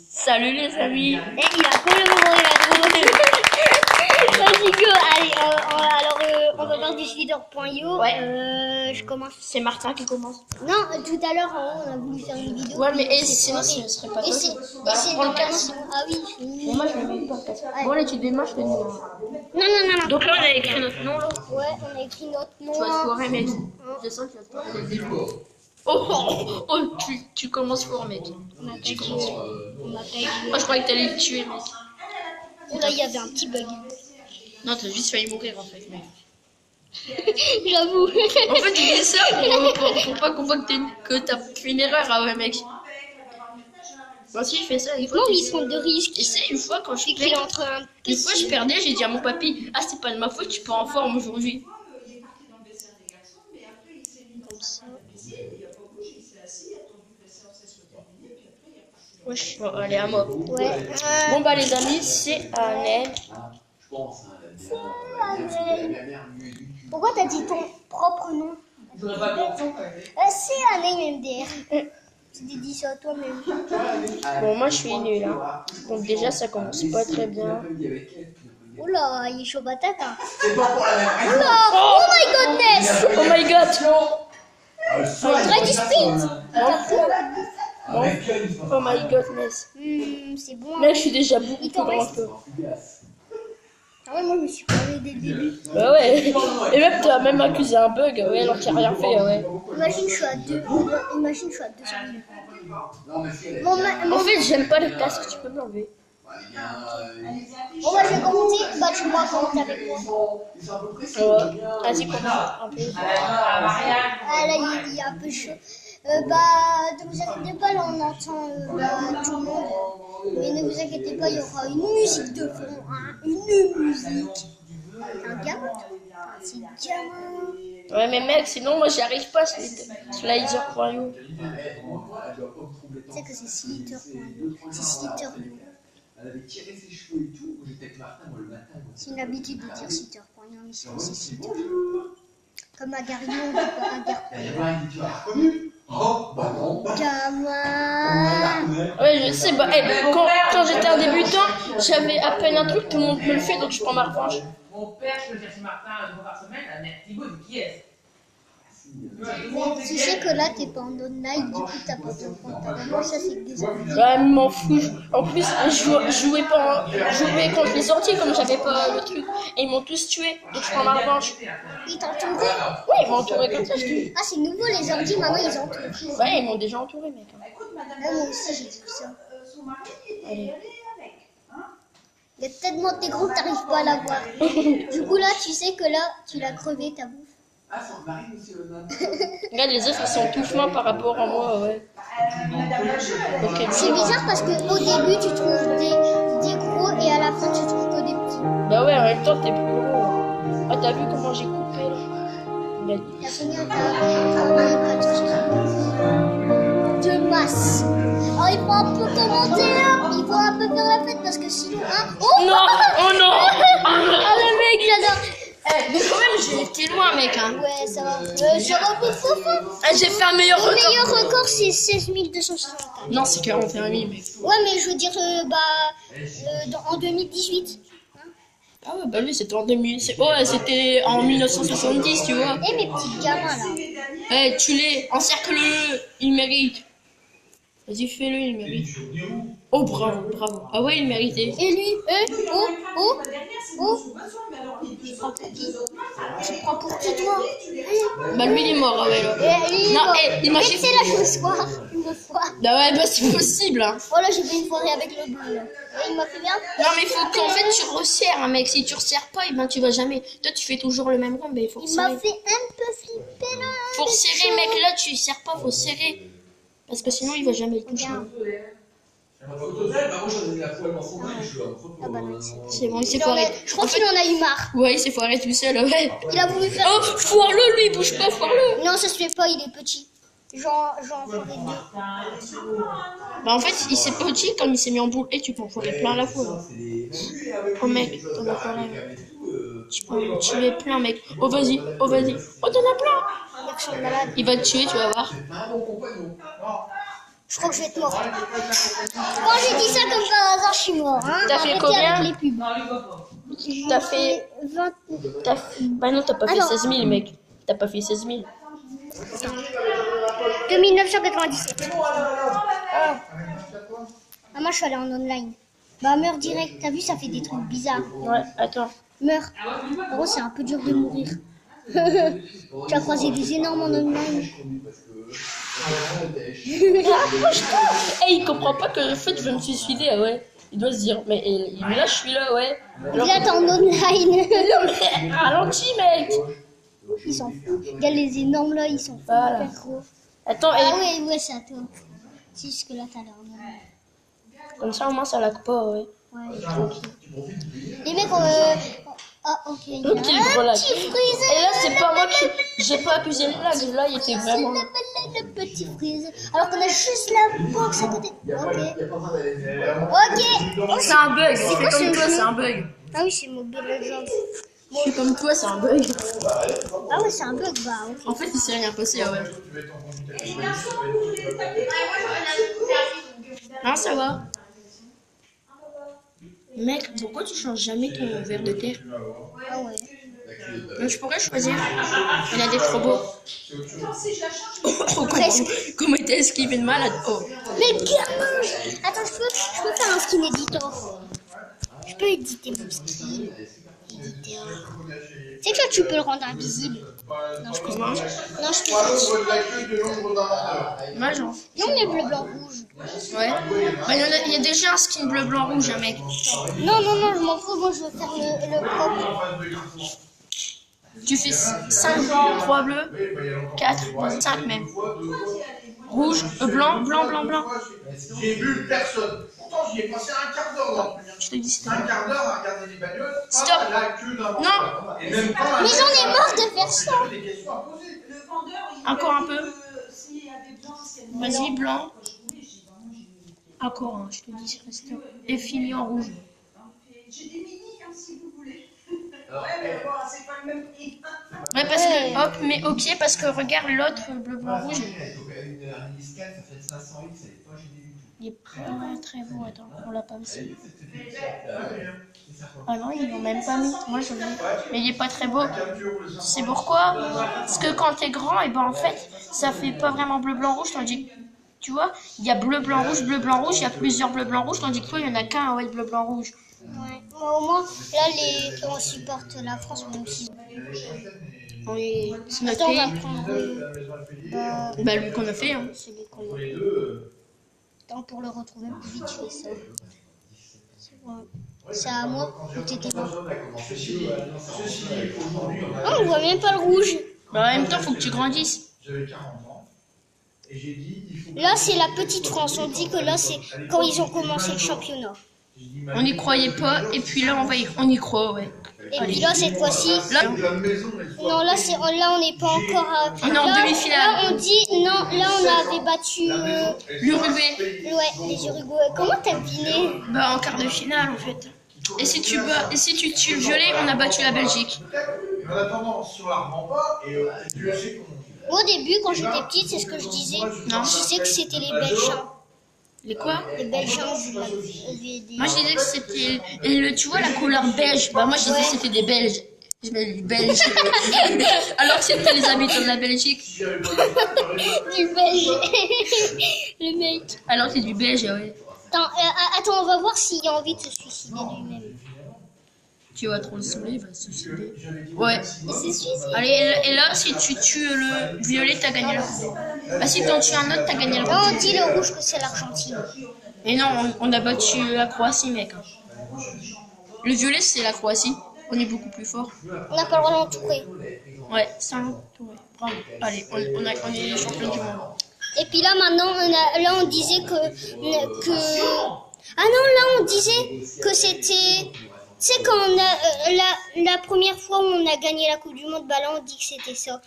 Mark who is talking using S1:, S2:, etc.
S1: Salut les amis.
S2: Et il a complètement la Vas-y go, allez, alors on va faire du leader.io.
S1: Ouais.
S2: Je commence.
S1: C'est Martin qui commence.
S2: Non, tout à l'heure on a voulu faire une vidéo.
S1: Ouais, mais
S2: puis
S1: sinon
S2: c'est
S1: ce serait pas
S2: et
S1: toi.
S2: c'est
S1: Bah,
S2: et c'est
S1: prends le
S2: dans
S1: casque.
S2: Ah oui,
S1: Bon, moi je vais pas le casque.
S2: Ouais.
S1: Bon, là tu démarres, je te dis.
S2: Non.
S1: Donc là on a écrit notre nom là.
S2: Ouais, on a écrit notre nom.
S1: Tu vas te foirer, mec. Je sens que tu vas te foirer dès le début. Oh, tu commences fort, mec.
S2: On m'a
S1: Tu
S2: pas
S1: commences
S2: dit.
S1: fort.
S2: On m'a pas dit.
S1: Moi je croyais que t'allais le tuer, mec.
S2: Oh là, il y avait un petit bug.
S1: Non, t'as juste failli mourir en fait, mec.
S2: J'avoue.
S1: En fait, tu dis ça pour pas qu'on voit que t'as fait une erreur, ah ouais, mec. Moi aussi, je fais ça. Une fois,
S2: Non,
S1: tu
S2: mais ils
S1: sais.
S2: prend de risques.
S1: Et c'est une fois quand je
S2: C'est
S1: perds.
S2: qu'il est entre un
S1: Une fois, je perdais, j'ai dit à mon papy, ah, c'est pas de ma faute, tu pars en forme aujourd'hui.
S2: comme ça.
S1: Wesh. Bon, allez, à moi.
S2: Ouais.
S1: Bon, bah, les amis, c'est Annelle.
S2: Pourquoi t'as dit ton propre nom? C'est un MDR. Tu t'es dit ça toi-même.
S1: Bon, moi, je suis nul, hein. Donc, déjà, ça commence pas très bien.
S2: Oula, il est chaud patate. Hein. Oula, oh my goodness.
S1: Oh my god!
S2: Faudrait du sprint.
S1: Oh my godness.
S2: C'est bon.
S1: Là, je suis déjà beaucoup
S2: Il
S1: plus
S2: t'en
S1: grand
S2: reste.
S1: que.
S2: Ah ouais, moi je me suis parlé dès le début.
S1: Bah ouais. Et même, t'as même accusé un bug, ouais, alors qu'il a rien fait, ouais.
S2: Imagine, je suis à 2. Imagine, je suis à 200 000.
S1: En fait, j'aime pas le casque, tu peux me l'enlever.
S2: Bon, bah, je vais commenter. Bah, tu pourras commenter avec moi.
S1: Ouais. Vas-y, commence un peu.
S2: Ah là, il est un peu chaud. Bah, ne vous inquiétez pas, là on entend tout le monde. Mais ne vous inquiétez pas, il y aura une musique de fond. Hein, une musique. Un gamin. C'est gamin.
S1: Ouais, mais mec, sinon, moi, j'y arrive pas, Slider.io.
S2: Tu sais que c'est Slither. C'est Slither.
S3: Elle avait tiré ses cheveux et tout. J'étais avec Martin, moi, le matin.
S2: C'est une habitude de dire Slither. Ici, c'est Slither. Comme Agarion, on dit pas Agar.
S3: Il y a pas un qui tu as reconnu. Oh, bah non.
S2: Gamin.
S1: Ouais, je sais, bah, hey, quand j'étais un débutant, j'avais à peine un truc, tout le monde me le fait, donc je prends ma revanche.
S4: Mon père, je peux chercher Martin 2 fois par semaine. Mais Thibaut, dit qui est-ce?
S2: Tu sais que là, t'es pas en online, du coup, t'as pas de compte. Vraiment, ça, c'est des amis.
S1: Ouais, mais m'en fous. En plus, je jouais contre les orties, comme j'avais pas le truc. Et ils m'ont tous tué, donc je prends ma revanche.
S2: Ils t'entourent.
S1: Ouais, ils m'ont entouré comme ça, je te dis.
S2: Ah, c'est nouveau, les ordi, maintenant, ils entourent.
S1: Ouais, ils m'ont déjà entouré, mec.
S2: Ah, moi aussi, j'ai vu ça.
S1: Allez.
S2: Il y a tellement de tes groupes, t'arrives pas à la voir. Du coup, là, tu sais que là, tu l'as crevé, ta bouffe.
S3: Ah, c'est Marine aussi, le nain.
S1: Regarde, les autres, ils sont tout fins par rapport à moi, ouais. Ok,
S2: C'est bizarre parce qu'au début, tu trouves des gros et à la fin, tu trouves que des petits.
S1: bah ouais, en même temps, t'es plus gros. Ah, t'as vu comment j'ai coupé, là? Mais-
S2: T'as combien de masse. Alors, il faut un peu commenter, là. Il faut un peu faire la fête parce que sinon, hein. Oh,
S1: Non, oh non.
S2: ah, le mec, j'adore.
S1: Mais quand même, j'ai été loin, mec, hein.
S2: Ouais, ça va. J'aurais pu faux.
S1: Ah, j'ai fait un meilleur
S2: Le
S1: record.
S2: meilleur record, c'est 16 264.
S1: Non, c'est 41 000, mec.
S2: Ouais, mais je veux dire, en 2018.
S1: Ah ouais, bah lui, c'était en 2000. Ouais, c'était en 1970, tu vois.
S2: Eh, mes petits gamins, là.
S1: Eh, tue-les, encercle-le, il mérite. Vas-y, fais-le, il mérite. Oh, bravo, bravo. Ah ouais, il méritait.
S2: Et lui, Je prends pour qui, toi?
S1: Bah lui, il est mort, ah ouais, là. Non, il m'a
S2: c'est la chose soir, une fois.
S1: Bah ouais, bah c'est possible, hein.
S2: Oh là, j'ai fait une soirée avec le bleu, là. Et il m'a fait bien.
S1: Non, mais il faut qu'en fait, tu resserres, hein, mec. Si tu resserres pas, eh ben, tu vas jamais. Toi, tu fais toujours le même rond, mais il faut
S2: Il m'a
S1: resserrer.
S2: fait un peu flipper, là.
S1: Faut resserrer, mec. Là, tu serres pas, faut serrer. Parce que sinon, il va jamais le toucher.
S2: Regarde.
S3: Moi, j'en ai mis la poêle dans son bain et je suis un peu
S2: Ah bah non,
S1: C'est bon, il s'est
S2: Il en
S1: foiré.
S2: a- Je crois qu'il en a eu marre.
S1: Ouais, il s'est foiré tout seul, ouais.
S2: Il a voulu faire.
S1: Oh, foire-le, lui, bouge pas, foire-le.
S2: Non, ça se fait pas, il est petit. J'en ferai deux.
S1: Bah, en fait, il s'est petit comme il s'est mis en boule. Et tu peux en foirer plein à la fois. Oh, mec, t'en as plein, là. Tu peux en tuer plein, mec. Oh, vas-y, oh, vas-y. Oh, t'en as plein.
S2: Regarde, je suis malade.
S1: Il va te tuer, tu vas voir.
S3: C'est pas un bon compagnon.
S2: Je crois que je vais être mort. Quand j'ai dit ça comme par hasard, je suis mort. Hein.
S1: T'as fait
S2: Arrêtez
S1: combien?
S2: avec les pubs.
S4: Non, lui, va pas.
S1: T'as fait...
S2: 20...
S1: Bah non, t'as pas fait
S2: Alors.
S1: 16 000, mec. T'as pas fait 16 000.
S2: De 1997. Ah, moi, je suis allée en online. Bah, meurs direct. T'as vu, ça fait des trucs bizarres.
S1: Ouais, attends.
S2: Meurs. En gros, c'est un peu dur de mourir. Tu as croisé des énormes en online.
S1: Eh, il comprend pas que en fait je vais me suicider, ah ouais. Il doit se dire, mais là je suis là, ouais.
S2: Et là, t'es en online.
S1: Ralentis, mec.
S2: Ils s'en foutent. Regarde les énormes là, ils sont
S1: Voilà.
S2: hyper gros.
S1: Attends,
S2: Ah ouais, c'est à toi. C'est juste que là, t'as l'air normal.
S1: comme ça au moins ça lag pas, ouais.
S2: Ouais, tranquille. Les mecs, ah, ok. Il y a
S1: Ok,
S2: un
S1: voilà.
S2: petit freeze.
S1: Et là c'est pas moi qui... J'ai pas accusé le lag, là il était vraiment...
S2: Le petit freeze. Alors qu'on a juste la box à côté. Ok.
S1: C'est un bug,
S2: C'est
S1: je
S2: quoi
S1: fais comme
S2: ce
S1: toi,
S2: jeu?
S1: c'est un bug.
S2: Ah oui, c'est Mobile Legends.
S1: Je fais comme toi, c'est un bug.
S2: Ah ouais, c'est un bug, bah ok.
S1: En fait il s'est rien passé, ah ouais. Non, ça va. Mec, pourquoi tu changes jamais ton verre de terre?
S2: Ah ouais.
S1: Donc, je pourrais choisir. Il y en a des trop beaux. Oh, comment il était esquivé de malade. Oh.
S2: Mais gamin! Attends, je peux faire un skin editor. Je peux éditer mon skin. Éditeur. C'est que là, tu peux le rendre invisible. Non, je peux pas. Non, je peux pas.
S1: Moi, genre.
S2: Non, les bleu, blanc, rouge.
S1: Ouais. Bah, il y a déjà un skin bleu, blanc, rouge, un mec.
S2: Non, je m'en fous. Moi, je veux faire le propre.
S1: Tu fais 5 3 bleus, 4, 5 même. Rouge, blanc, blanc, blanc, blanc.
S3: J'ai vu personne. Pourtant, j'y ai passé un quart d'heure dans la première.
S1: Je te dis c'était
S3: Un quart d'heure à regarder les bagnoles.
S1: Stop.
S3: Pas la queue d'un
S1: Non.
S3: Et même pas
S2: Mais j'en ai marre de faire ça.
S3: des questions à poser.
S1: Encore un peu. Vas-y, blanc. Encore un, je te dis, c'est resté. Et fini en rouge.
S5: J'ai des mini si vous voulez. Ouais, mais bon, c'est pas le même prix.
S1: Ouais, parce que, hop, mais ok, parce que regarde l'autre, bleu, blanc, rouge. Il est pas très beau, attends, on l'a pas mis. Ah non, ils l'ont même pas mis. Moi, je l'ai. Mais il est pas très beau. C'est pourquoi? Parce que quand t'es grand, et ben en fait, ça fait pas vraiment bleu, blanc, rouge, tandis que, tu vois, il y a bleu, blanc, rouge, il y a plusieurs bleu, blanc, rouge, tandis que toi, il y en a qu'un, ouais, bleu, blanc, rouge.
S2: Ouais. Moi, au moins, là, on supporte la France, même si.
S1: Oui, c'est notre
S2: Attends, on va
S1: pays.
S2: prendre.
S1: Bah, lui qu'on a fait, hein.
S2: Celui qu'on a. Attends, pour le retrouver plus vite, je fais ça. C'est à moi ou t'étais mort? Oh, on voit même pas le rouge.
S1: Bah, en même temps, faut que tu grandisses.
S3: J'avais 40 ans. Et j'ai dit, il faut.
S2: Là, c'est la petite France. On dit que là, c'est quand ils ont commencé le championnat.
S1: On n'y croyait pas, et puis là, on y croit, ouais.
S2: Et puis là, cette fois-ci.
S1: Là,
S2: Non, là, on n'est pas encore à.
S1: On est en
S2: là,
S1: demi-finale.
S2: Là, on dit. Non, là, on avait battu.
S1: l'Uruguay.
S2: Ouais, les Uruguayens. Comment t'as deviné?
S1: Bah, en quart de finale, en fait. Et si tu tues le violet, on a battu la Belgique.
S3: En attendant, si on la revend pas, et Dieu sait qu'on.
S2: Au début, quand j'étais petite, c'est ce que je disais.
S1: Non.
S2: Je disais que c'était les Belges.
S1: Les quoi?
S2: Les Belges.
S1: Moi, je disais que c'était... Tu vois la couleur beige? Bah, moi, je disais que c'était des Belges. Je mets des Belges. Alors que c'était les habitants de la Belgique.
S2: Du Belge. Le mec.
S1: Alors que c'est du belge, ouais.
S2: Attends, on va voir s'il a envie de se suicider lui-même.
S1: Tu vas trop le saouler, il va se suicider. Ouais.
S2: Il se suicide.
S1: Allez, et là, si tu tues le violet, t'as gagné la coupe. Bah, si t'en tues un autre, t'as gagné la
S2: Là,
S1: coupe.
S2: on dit le rouge que c'est l'Argentine.
S1: Et non, on a battu la Croatie, mec. Le violet, c'est la Croatie. On est beaucoup plus fort.
S2: On n'a pas le droit d'entourer.
S1: Ouais, c'est un tour. Bravo. Allez, on est les champions du monde.
S2: Et puis là, maintenant, on disait que... Ah non, là, on disait que c'était... Tu sais, quand on a... la première fois où on a gagné la Coupe du Monde, bah là, on dit que c'était ça.